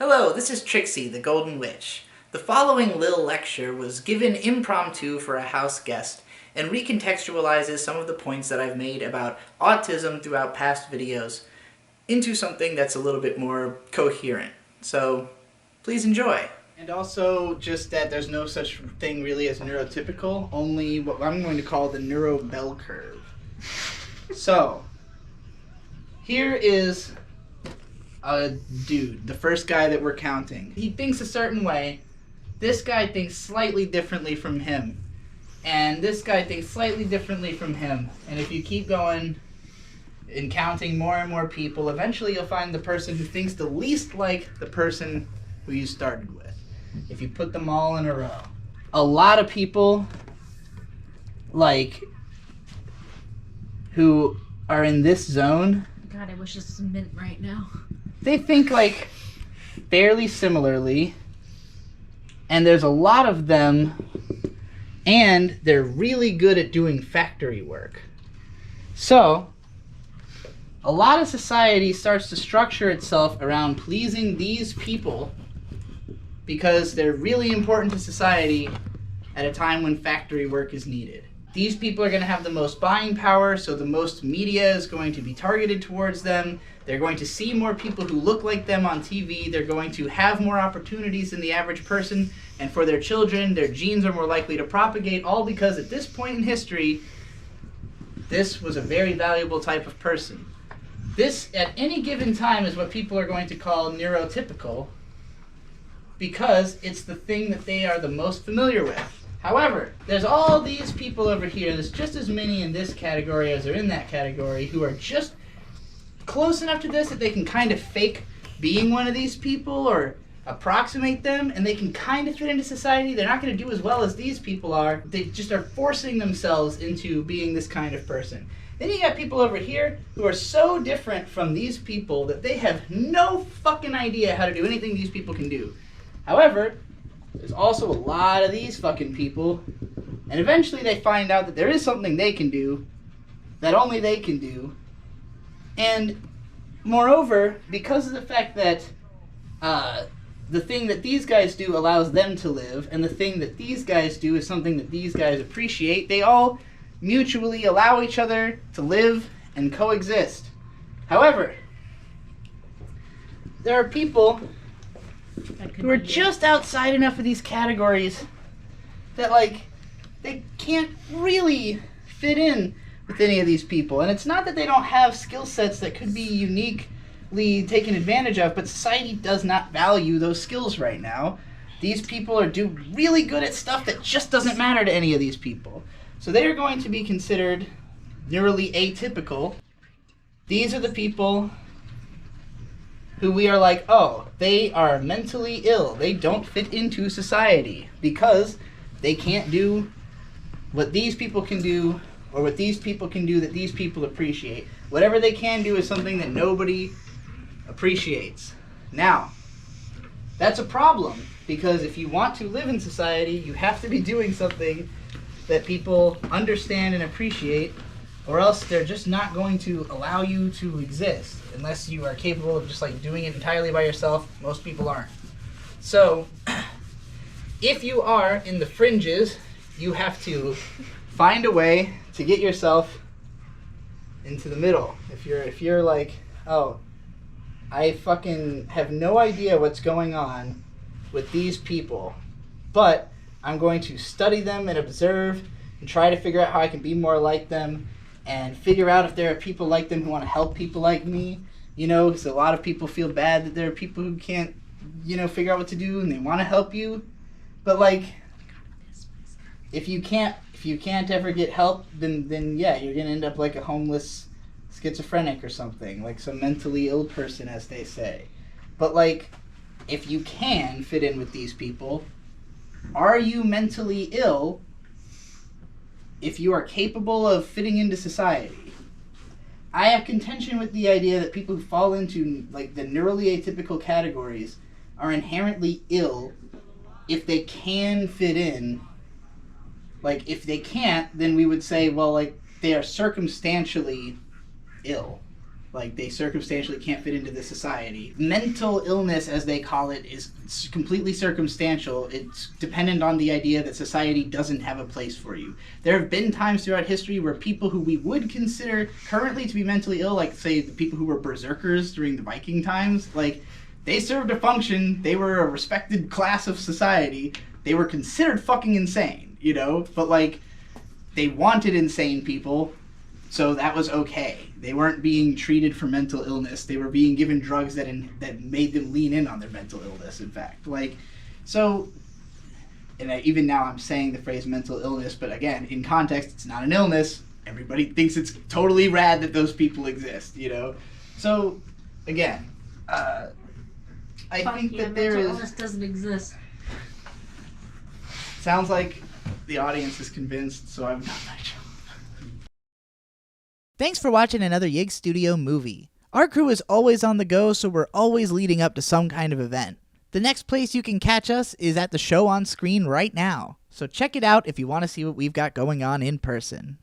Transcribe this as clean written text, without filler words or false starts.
Hello, this is Trixie, the Golden Witch. The following little lecture was given impromptu for a house guest and recontextualizes some of the points that I've made about autism throughout past videos into something that's a little bit more coherent. So, please enjoy. And also, just that there's no such thing really as neurotypical, only what I'm going to call the neuro bell curve. So, here is a dude, the first guy that we're counting. He thinks a certain way. This guy thinks slightly differently from him. And this guy thinks slightly differently from him. And if you keep going and counting more and more people, eventually you'll find the person who thinks the least like the person who you started with. If you put them all in a row. A lot of people, like, who are in this zone, God, I wish this was a mint right now. they think like fairly similarly, and there's a lot of them, and they're really good at doing factory work. So, a lot of society starts to structure itself around pleasing these people because they're really important to society at a time when factory work is needed. These people are going to have the most buying power, so the most media is going to be targeted towards them. They're going to see more people who look like them on TV. They're going to have more opportunities than the average person. And for their children, their genes are more likely to propagate, all because at this point in history, this was a very valuable type of person. This, at any given time, is what people are going to call neurotypical because it's the thing that they are the most familiar with. However, there's all these people over here, there's just as many in this category as are in that category, who are just close enough to this that they can kind of fake being one of these people or approximate them, and they can kind of fit into society. They're not going to do as well as these people are. They just are forcing themselves into being this kind of person. Then you got people over here who are so different from these people that they have no fucking idea how to do anything these people can do. However, there's also a lot of these fucking people, and eventually they find out that there is something they can do that only they can do. And moreover, because of the fact that the thing that these guys do allows them to live, and the thing that these guys do is something that these guys appreciate, they all mutually allow each other to live and coexist. However, there are people who are just outside enough of these categories that, like, they can't really fit in with any of these people. And it's not that they don't have skill sets that could be uniquely taken advantage of, but society does not value those skills right now. These people are really good at stuff that just doesn't matter to any of these people. So they are going to be considered neurally atypical. These are the people who we are like, oh, they are mentally ill. They don't fit into society because they can't do what these people can do or what these people can do that these people appreciate. Whatever they can do is something that nobody appreciates. Now, that's a problem because if you want to live in society, you have to be doing something that people understand and appreciate, or else they're just not going to allow you to exist unless you are capable of just like doing it entirely by yourself. Most people aren't. So if you are in the fringes, you have to find a way to get yourself into the middle. If you're like, oh, I fucking have no idea what's going on with these people, but I'm going to study them and observe and try to figure out how I can be more like them and figure out if there are people like them who want to help people like me, you know, because a lot of people feel bad that there are people who can't, you know, figure out what to do and they want to help you. But like, if you can't ever get help, then yeah, you're going to end up like a homeless schizophrenic or something, like some mentally ill person, as they say. But like, if you can fit in with these people, are you mentally ill if you are capable of fitting into society? I have contention with the idea that people who fall into like the neurally atypical categories are inherently ill if they can fit in. Like, if they can't, then we would say, well, like, they are circumstantially ill. Like, they circumstantially can't fit into this society. Mental illness, as they call it, is completely circumstantial. It's dependent on the idea that society doesn't have a place for you. There have been times throughout history where people who we would consider currently to be mentally ill, like, say, the people who were berserkers during the Viking times, like, they served a function. They were a respected class of society. They were considered fucking insane, you know? But, like, they wanted insane people, so that was okay. They weren't being treated for mental illness. They were being given drugs that made them lean in on their mental illness, in fact. Like, so, and even now I'm saying the phrase mental illness, but again, in context, it's not an illness. Everybody thinks it's totally rad that those people exist, you know? So, again, I think that there mental is... illness doesn't exist. Sounds like the audience is convinced, so I'm not my job. Thanks for watching another Yig Studio movie. Our crew is always on the go, so we're always leading up to some kind of event. The next place you can catch us is at the show on screen right now, so check it out if you want to see what we've got going on in person.